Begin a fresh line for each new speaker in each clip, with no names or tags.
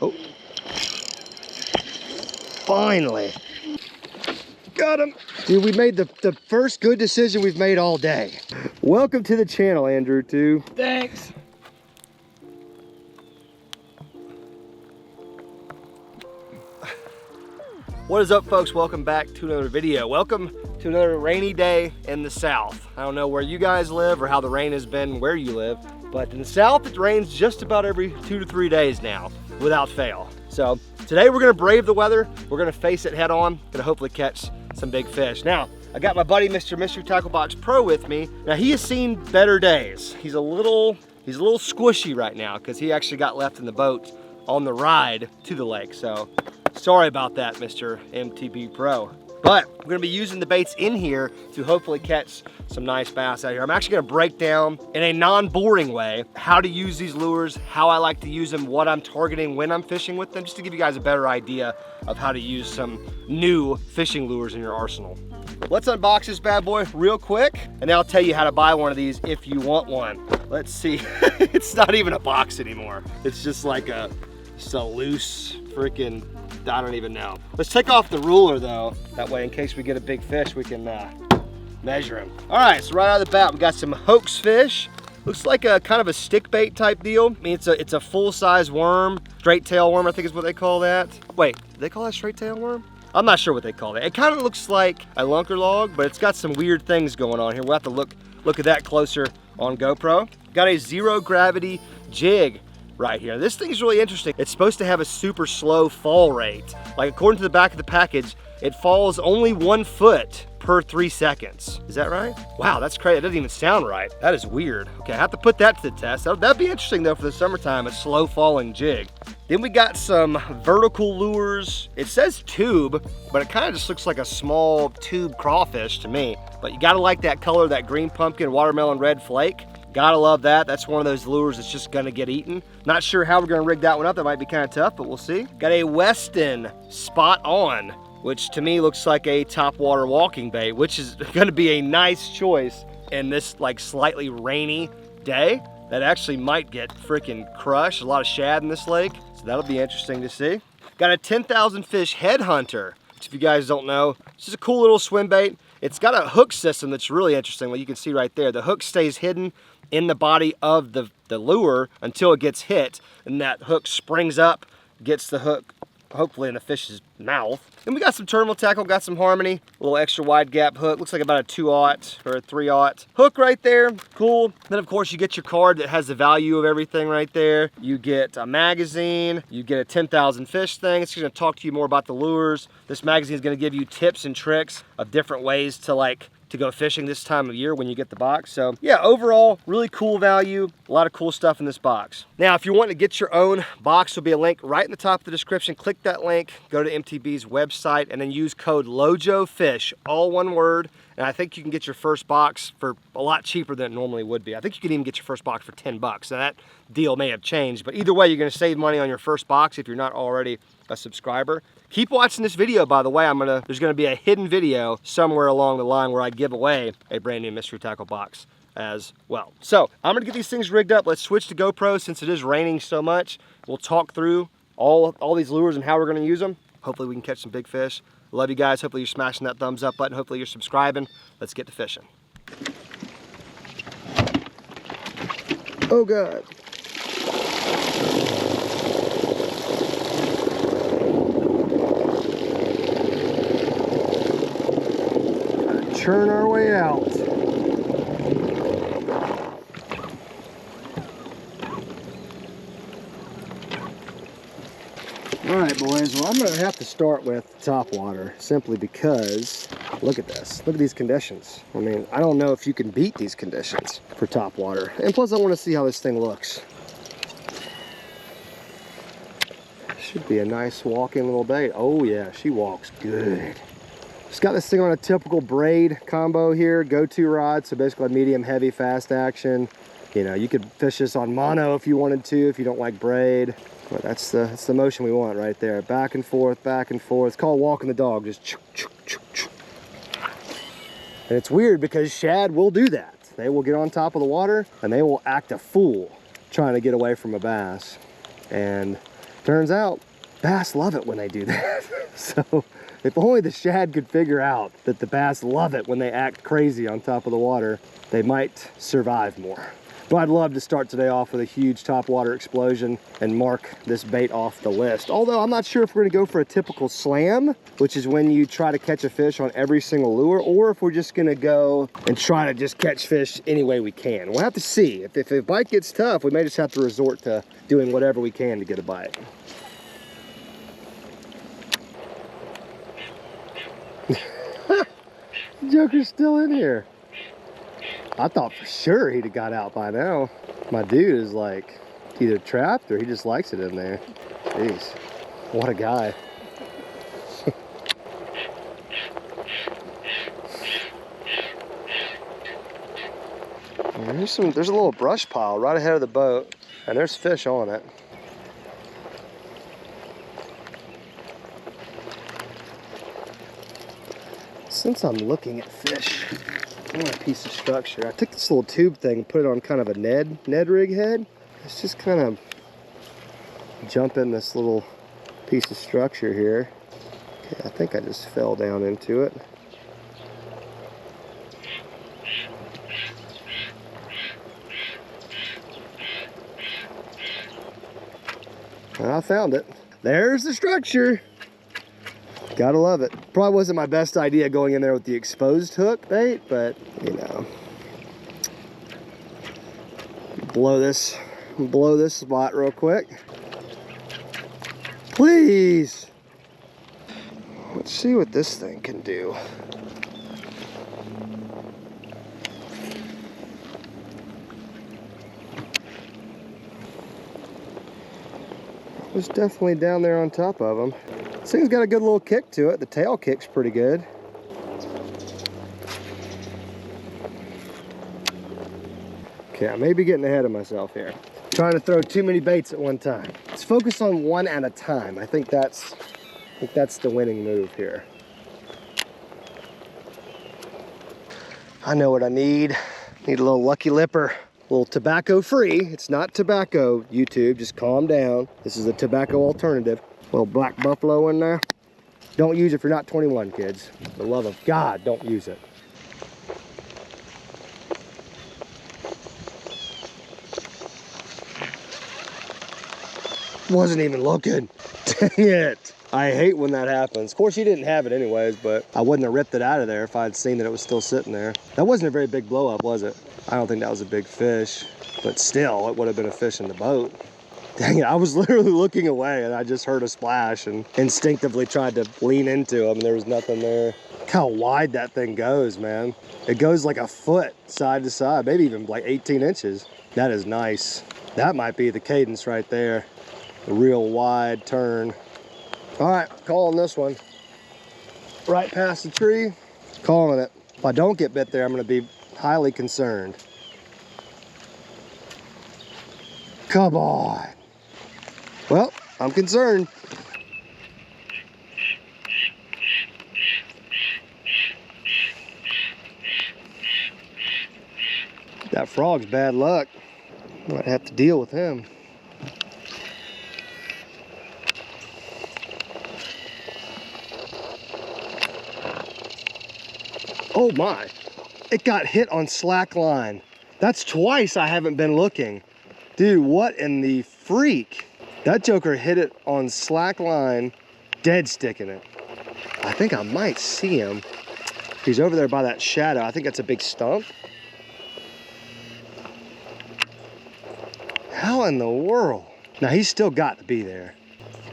Oh. Finally. Got him. Dude, we made the first good decision we've made all day. Welcome to the channel, Andrew, too.
Thanks.
What is up, folks? Welcome back to another video. Welcome to another rainy day in the south. I don't know where you guys live or how the rain has been where you live, but in the south it rains just about every 2 to 3 days now without fail. So today we're gonna brave the weather. We're gonna face it head on, gonna hopefully catch some big fish. Now, I got my buddy Mr. Mystery Tackle Box Pro with me. Now, he has seen better days. He's a little squishy right now because he actually got left in the boat on the ride to the lake. So sorry about that, Mr. MTB Pro. But we're gonna be using the baits in here to hopefully catch some nice bass out here. I'm actually gonna break down in a non-boring way how to use these lures, how I like to use them, what I'm targeting when I'm fishing with them, just to give you guys a better idea of how to use some new fishing lures in your arsenal. Let's unbox this bad boy real quick, and then I'll tell you how to buy one of these if you want one. Let's see. It's not even a box anymore. It's just like a loose freaking, I don't even know. Let's take off the ruler though. That way, in case we get a big fish, we can measure him. All right, so right out of the bat, we got some hoax fish. Looks like a kind of a stick bait type deal. I mean, it's a full-size worm, straight tail worm, I think is what they call that. Wait, do they call that straight tail worm? I'm not sure what they call it. It kind of looks like a lunker log, but it's got some weird things going on here. We'll have to look at that closer on GoPro. Got a zero gravity jig right here. This thing is really interesting. It's supposed to have a super slow fall rate. Like, according to the back of the package, it falls only 1 foot per 3 seconds. Is that right? Wow, that's crazy. It doesn't even sound right. That is weird. Okay, I have to put that to the test. That'd be interesting though for the summertime, a slow falling jig. Then we got some vertical lures. It says tube, but it kind of just looks like a small tube crawfish to me. But you gotta like that color, that green pumpkin, watermelon red flake. Gotta love that. That's one of those lures that's just gonna get eaten. Not sure how we're gonna rig that one up. That might be kind of tough, but we'll see. Got a Weston Spot On, which to me looks like a topwater walking bait, which is gonna be a nice choice in this like slightly rainy day. That actually might get freaking crushed. A lot of shad in this lake, so that'll be interesting to see. Got a 10,000 fish headhunter, which if you guys don't know, it's just a cool little swim bait. It's got a hook system that's really interesting. Like you can see right there, the hook stays hidden in the body of the lure until it gets hit, and that hook springs up, gets the hook hopefully in the fish's mouth. And we got some terminal tackle, got some Harmony, a little extra wide gap hook. Looks like about a 2/0 or a 3/0 hook right there. Cool. Then of course you get your card that has the value of everything right there. You get a magazine, you get a 10,000 fish thing. It's gonna talk to you more about the lures. This magazine is gonna give you tips and tricks of different ways to go fishing this time of year when you get the box. So yeah, overall, really cool value. A lot of cool stuff in this box. Now, if you want to get your own box, there'll be a link right in the top of the description. Click that link, go to MTB's website, and then use code LOJOFISH, all one word. And I think you can get your first box for a lot cheaper than it normally would be. I think you can even get your first box for 10 bucks. Now that deal may have changed, but either way, you're gonna save money on your first box if you're not already a subscriber. Keep watching this video, by the way. There's gonna be a hidden video somewhere along the line where I give away a brand new mystery tackle box as well. So I'm gonna get these things rigged up. Let's switch to GoPro since it is raining so much. We'll talk through all these lures and how we're gonna use them. Hopefully we can catch some big fish. Love you guys. Hopefully you're smashing that thumbs up button. Hopefully you're subscribing. Let's get to fishing. Oh God. Churn our way out. All right, boys, well, I'm gonna have to start with top water simply because look at this. Look at these conditions. I mean, I don't know if you can beat these conditions for top water. And plus I want to see how this thing looks. Should be a nice walking little bait. Oh yeah, she walks good. Just got this thing on a typical braid combo here, go-to rod, so basically medium, heavy, fast action. You know, you could fish this on mono if you wanted to, if you don't like braid. But that's the motion we want right there. Back and forth, back and forth. It's called walking the dog, just choo, choo, choo, choo. And it's weird because shad will do that. They will get on top of the water and they will act a fool trying to get away from a bass. And Turns out, bass love it when they do that. So if only the shad could figure out that the bass love it when they act crazy on top of the water, they might survive more. But I'd love to start today off with a huge topwater explosion and mark this bait off the list. Although I'm not sure if we're gonna go for a typical slam, which is when you try to catch a fish on every single lure, or if we're just gonna go and try to just catch fish any way we can. We'll have to see. If the bite gets tough, we may just have to resort to doing whatever we can to get a bite. Joker's still in here. I thought for sure he'd have got out by now. My dude is like either trapped or he just likes it in there. Jeez, what a guy. There's a little brush pile right ahead of the boat, and there's fish on it. Since I'm looking at fish, I want a piece of structure. I took this little tube thing and put it on kind of a Ned rig head. Let's just kind of jump in this little piece of structure here. Okay, I think I just fell down into it. I found it. There's the structure. Gotta love it. Probably wasn't my best idea going in there with the exposed hook bait, but you know. Blow this spot real quick. Please. Let's see what this thing can do. It was definitely down there on top of them. This thing's got a good little kick to it. The tail kick's pretty good. Okay, I may be getting ahead of myself here. Trying to throw too many baits at one time. Let's focus on one at a time. I think that's the winning move here. I know what I need. Need a little Lucky Lipper. A little tobacco free. It's not tobacco, YouTube. Just calm down. This is a tobacco alternative. Little black buffalo in there. Don't use it if you're not 21, kids. For the love of God, don't use it. Wasn't even looking. Dang it. I hate when that happens. Of course, he didn't have it anyways, but I wouldn't have ripped it out of there if I'd seen that it was still sitting there. That wasn't a very big blow up, was it? I don't think that was a big fish, but still, it would have been a fish in the boat. Dang it, I was literally looking away and I just heard a splash and instinctively tried to lean into him and there was nothing there. Look how wide that thing goes, man. It goes like a foot side to side, maybe even like 18 inches. That is nice. That might be the cadence right there. A real wide turn. All right, calling this one. Right past the tree, calling it. If I don't get bit there, I'm gonna be highly concerned. Come on. Well, I'm concerned. That frog's bad luck. Might have to deal with him. Oh my, it got hit on slack line. That's twice I haven't been looking. Dude, what in the freak? That joker hit it on slack line, dead sticking it. I think I might see him. He's over there by that shadow. I think that's a big stump. How in the world? Now he's still got to be there.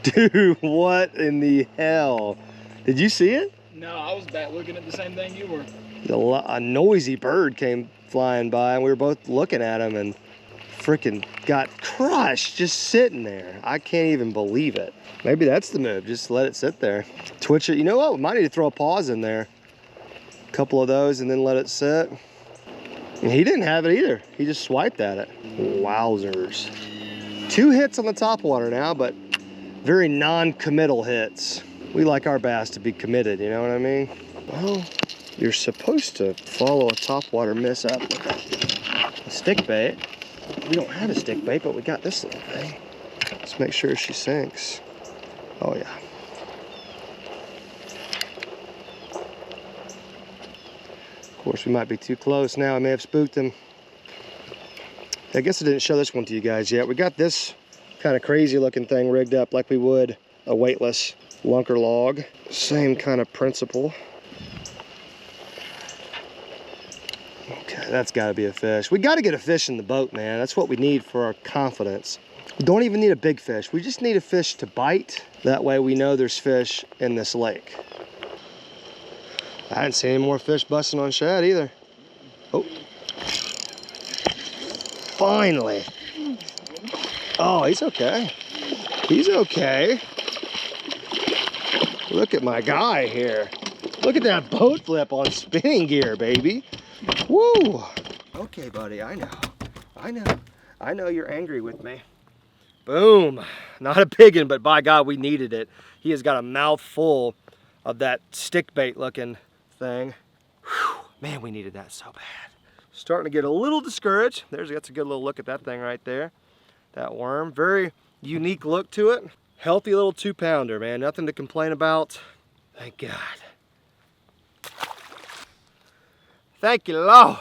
Dude, what in the hell? Did you see it?
No, I was back looking at the same thing you were.
A noisy bird came flying by and we were both looking at him and freaking got crushed just sitting there. I can't even believe it. Maybe that's the move, just let it sit there. Twitch it. You know what, we might need to throw a pause in there. A couple of those and then let it sit. And he didn't have it either. He just swiped at it. Wowzers. 2 hits on the topwater now, but very non-committal hits. We like our bass to be committed, you know what I mean? Well, you're supposed to follow a topwater miss up with a stick bait. We don't have a stick bait, but we got this little thing. Let's make sure she sinks. Oh yeah. Of course, we might be too close now. I may have spooked them. I guess I didn't show this one to you guys yet. We got this kind of crazy looking thing rigged up like we would a weightless lunker log. Same kind of principle. Okay, that's got to be a fish. We got to get a fish in the boat, man. That's what we need for our confidence. We don't even need a big fish. We just need a fish to bite. That way we know there's fish in this lake. I didn't see any more fish busting on shad either. Oh. Finally. Oh, he's okay. He's okay. Look at my guy here. Look at that boat flip on spinning gear, baby. Woo. Okay, buddy, I know you're angry with me. Boom. Not a big one, but by God, we needed it. He has got a mouthful of that stick bait looking thing. Whew. Man, we needed that so bad. Starting to get a little discouraged. That's a good little look at that thing right there. That worm, very unique look to it. Healthy little 2-pounder, man. Nothing to complain about. Thank God. Thank you, Lord.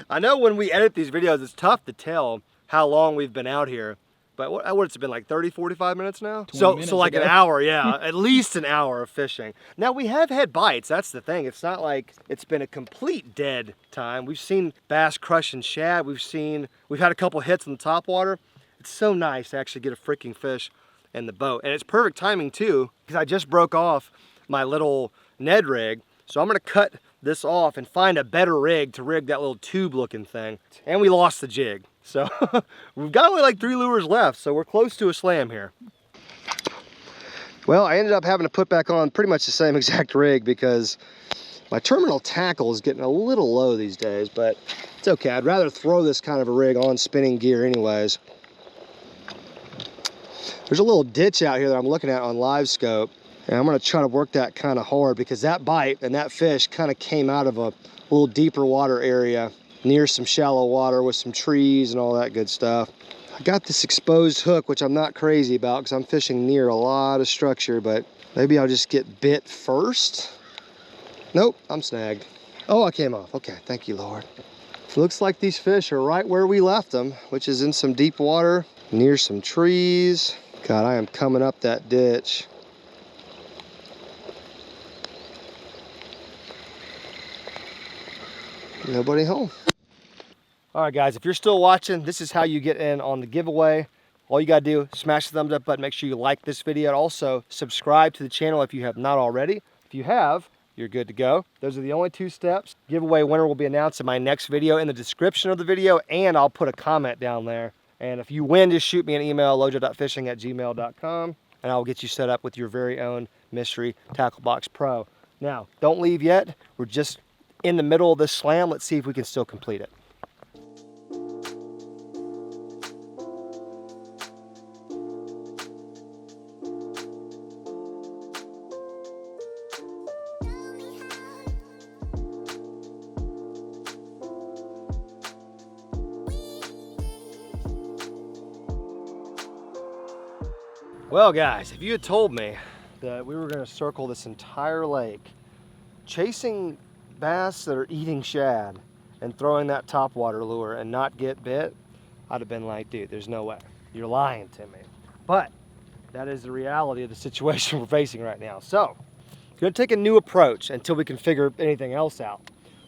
I know when we edit these videos, it's tough to tell how long we've been out here. But what's it been, like 30, 45 minutes now? So like an hour, yeah, at least an hour of fishing. Now we have had bites, that's the thing. It's not like it's been a complete dead time. We've seen bass crushing shad. We've had a couple hits in the topwater. It's so nice to actually get a freaking fish in the boat. And it's perfect timing too, because I just broke off my little Ned rig. So I'm gonna cut this off and find a better rig to rig that little tube looking thing. And we lost the jig. So we've got only like 3 lures left, so we're close to a slam here. Well, I ended up having to put back on pretty much the same exact rig because my terminal tackle is getting a little low these days, but it's okay. I'd rather throw this kind of a rig on spinning gear anyways. There's a little ditch out here that I'm looking at on live scope, and I'm gonna try to work that kind of hard because that bite and that fish kind of came out of a little deeper water area near some shallow water with some trees and all that good stuff. I got this exposed hook, which I'm not crazy about because I'm fishing near a lot of structure, but maybe I'll just get bit first. Nope, I'm snagged. Oh, I came off. Okay, thank you, Lord. Looks like these fish are right where we left them, which is in some deep water near some trees. God, I am coming up that ditch. Nobody home. All right, guys, if you're still watching, this is how you get in on the giveaway. All you gotta do, smash the thumbs up button, make sure you like this video, and also subscribe to the channel if you have not already. If you have, you're good to go. Those are the only 2 steps. Giveaway winner will be announced in my next video in the description of the video, and I'll put a comment down there. And if you win, just shoot me an email, lojo.fishing@gmail.com, and I'll get you set up with your very own Mystery Tackle Box Pro. Now, don't leave yet. We're just in the middle of this slam. Let's see if we can still complete it. Well, guys, if you had told me that we were going to circle this entire lake chasing bass that are eating shad and throwing that topwater lure and not get bit, I'd have been like, dude, there's no way. You're lying to me. But that is the reality of the situation we're facing right now. So, we're going to take a new approach until we can figure anything else out.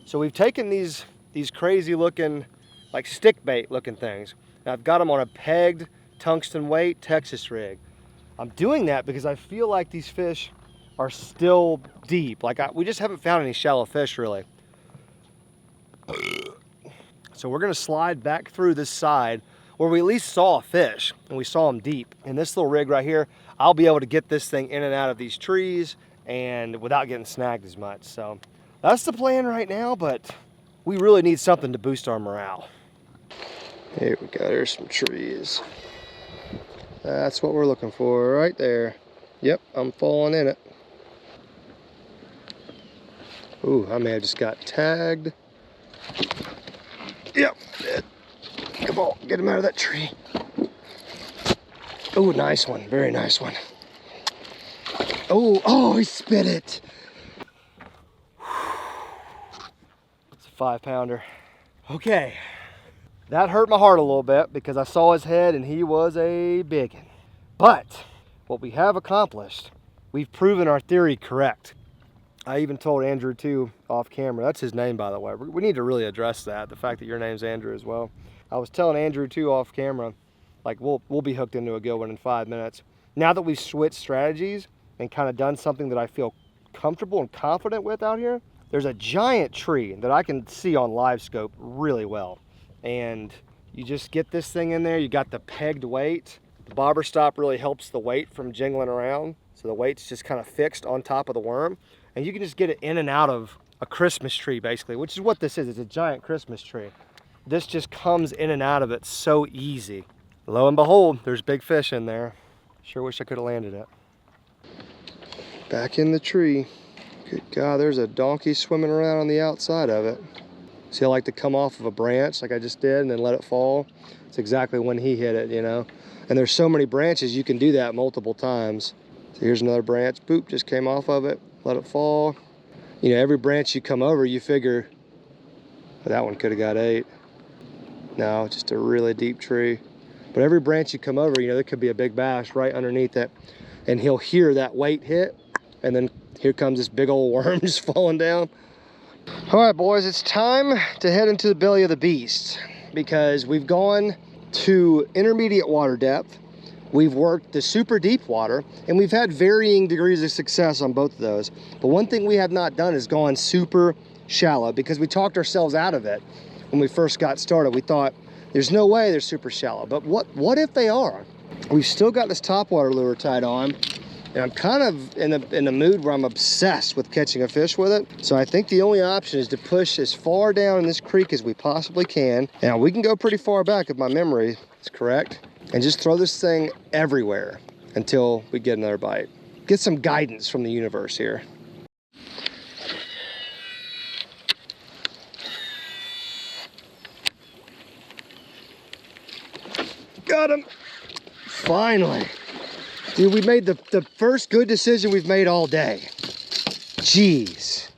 So we've taken these crazy looking, like stick bait looking things, and I've got them on a pegged tungsten weight Texas rig. I'm doing that because I feel like these fish are still deep. We just haven't found any shallow fish really. So we're gonna slide back through this side where we at least saw a fish and we saw them deep. In this little rig right here, I'll be able to get this thing in and out of these trees and without getting snagged as much. So that's the plan right now, but we really need something to boost our morale. Here we go, there's some trees. That's what we're looking for right there. Yep, I'm falling in it. Ooh, I may have just got tagged. Yep, come on, get him out of that tree. Oh, nice one, very nice one. Oh, he spit it. It's a 5-pounder. Okay, that hurt my heart a little bit because I saw his head and he was a biggin. But what we have accomplished, we've proven our theory correct. I even told Andrew too off camera. That's his name, by the way. We need to really address that, the fact that your name's Andrew as well. I was telling Andrew too off camera, like we'll be hooked into a good one in 5 minutes. Now that we've switched strategies and kind of done something that I feel comfortable and confident with out here, there's a giant tree that I can see on live scope really well. And you just get this thing in there, you got the pegged weight. The bobber stop really helps the weight from jingling around. So the weight's just kind of fixed on top of the worm. And you can just get it in and out of a Christmas tree basically, which is what this is. It's a giant Christmas tree. This just comes in and out of it so easy. Lo and behold, there's big fish in there. Sure wish I could have landed it. Back in the tree. Good God, there's a donkey swimming around on the outside of it. See, I like to come off of a branch like I just did and then let it fall. It's exactly when he hit it, you know. And there's so many branches, you can do that multiple times. So here's another branch, boop, just came off of it, let it fall. You know, every branch you come over, you figure, well, that one could have got 8. No, just a really deep tree. But every branch you come over, you know, there could be a big bass right underneath it. And he'll hear that weight hit, and then here comes this big old worm just falling down. All right, boys, it's time to head into the belly of the beast because we've gone to intermediate water depth. We've worked the super deep water, and we've had varying degrees of success on both of those. But one thing we have not done is gone super shallow because we talked ourselves out of it when we first got started. We thought, there's no way they're super shallow, but what if they are? We've still got this topwater lure tied on, and I'm kind of in a mood where I'm obsessed with catching a fish with it. So I think the only option is to push as far down in this creek as we possibly can. Now we can go pretty far back if my memory is correct, and just throw this thing everywhere until we get another bite. Get some guidance from the universe here. Got him. Finally. Dude, we made the first good decision we've made all day. Jeez.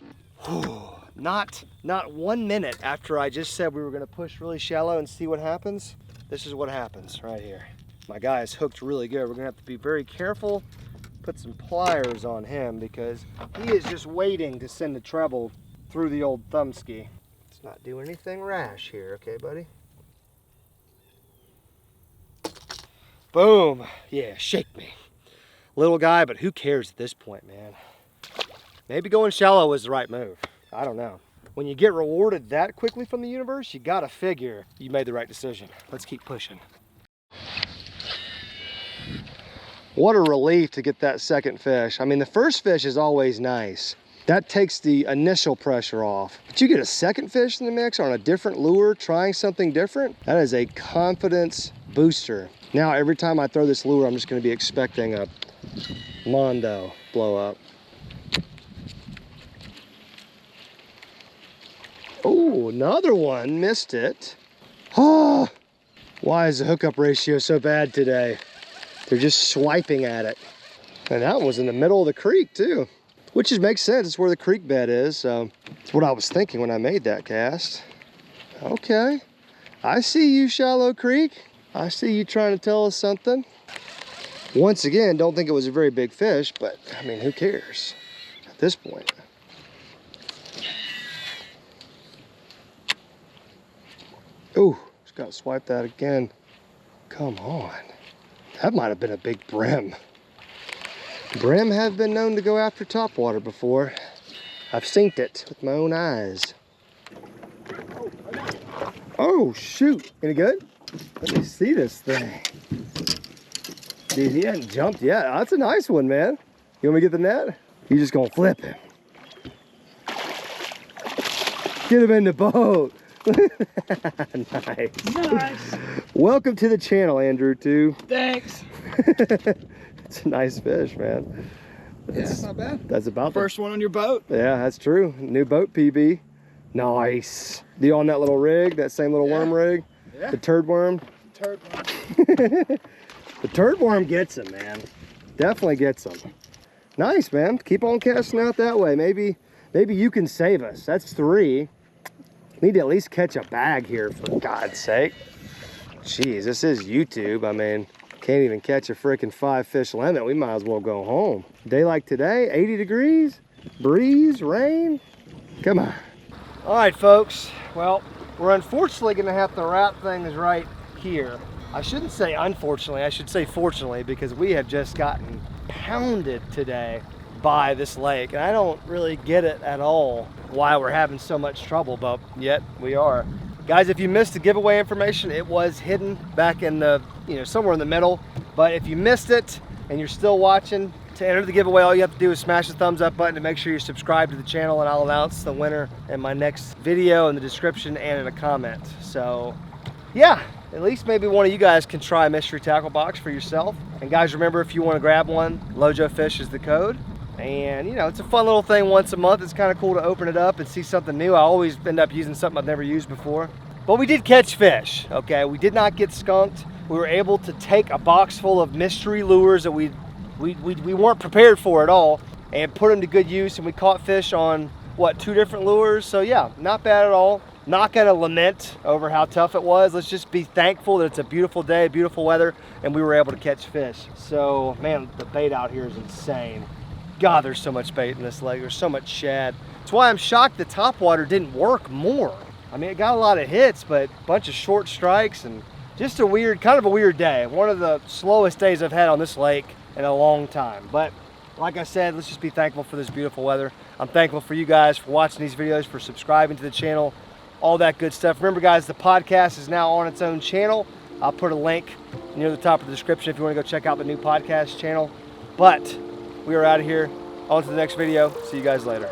Not 1 minute after I just said we were gonna push really shallow and see what happens, this is what happens right here. My guy is hooked really good. We're gonna have to be very careful, put some pliers on him because he is just waiting to send the treble through the old thumb ski. Let's not do anything rash here, okay, buddy? Boom. Yeah, shake me. Little guy, but who cares at this point, man? Maybe going shallow was the right move. I don't know. When you get rewarded that quickly from the universe, you gotta figure you made the right decision. Let's keep pushing. What a relief to get that second fish. I mean, the first fish is always nice. That takes the initial pressure off. But you get a second fish in the mix on a different lure, trying something different, that is a confidence booster. Now, every time I throw this lure, I'm just gonna be expecting a Mondo blow up. Oh, another one, missed it. Oh, why is the hookup ratio so bad today? They're just swiping at it. And that one was in the middle of the creek too, which just makes sense. It's where the creek bed is. So it's what I was thinking when I made that cast. Okay, I see you, Shallow Creek. I see you trying to tell us something. Once again, don't think it was a very big fish, but I mean, who cares at this point? Oh, just got to swipe that again. Come on. That might have been a big brim. Brim have been known to go after topwater before. I've seen it with my own eyes. Oh, shoot. Any good? Let me see this thing. Dude, he hasn't jumped yet. That's a nice one, man. You want me to get the net? You're just gonna flip him. Get him in the boat. Nice. Welcome to the channel, Andrew, too.
Thanks.
It's a nice fish, man.
Yeah, it's not bad.
That's about
First one on your boat.
Yeah, that's true. New boat PB. Nice. You on that little rig, that same little worm rig?
Yeah.
The turd worm?
Turd worm.
The turd worm gets them, man. Definitely gets them. Nice, man. Keep on casting out that way. Maybe you can save us. That's 3. Need to at least catch a bag here, for God's sake. Jeez, this is YouTube. I mean, can't even catch a freaking 5-fish limit. We might as well go home. Day like today, 80 degrees, breeze, rain. Come on. All right, folks. Well, we're unfortunately gonna have to wrap things right here. I shouldn't say unfortunately, I should say fortunately, because we have just gotten pounded today by this lake. And I don't really get it at all why we're having so much trouble, but yet we are. Guys, if you missed the giveaway information, it was hidden back in the, somewhere in the middle. But if you missed it and you're still watching, to enter the giveaway, all you have to do is smash the thumbs up button and make sure you're subscribed to the channel, and I'll announce the winner in my next video in the description and in a comment. So yeah, at least maybe one of you guys can try a mystery tackle box for yourself. And guys, remember, if you want to grab one, LOJO Fish is the code. And it's a fun little thing once a month. It's kind of cool to open it up and see something new. I always end up using something I've never used before. But we did catch fish, okay? We did not get skunked. We were able to take a box full of mystery lures that we weren't prepared for at all, and put them to good use. And we caught fish on, what, 2 different lures? So yeah, not bad at all. Not gonna lament over how tough it was. Let's just be thankful that it's a beautiful day, beautiful weather, and we were able to catch fish. So man, the bait out here is insane. God, there's so much bait in this lake. There's so much shad. That's why I'm shocked the topwater didn't work more. I mean, it got a lot of hits, but a bunch of short strikes, and just kind of a weird day. One of the slowest days I've had on this lake in a long time. But like I said, let's just be thankful for this beautiful weather. I'm thankful for you guys for watching these videos, for subscribing to the channel, all that good stuff. Remember, guys, the podcast is now on its own channel. I'll put a link near the top of the description if you want to go check out the new podcast channel. But we are out of here. On to the next video. See you guys later.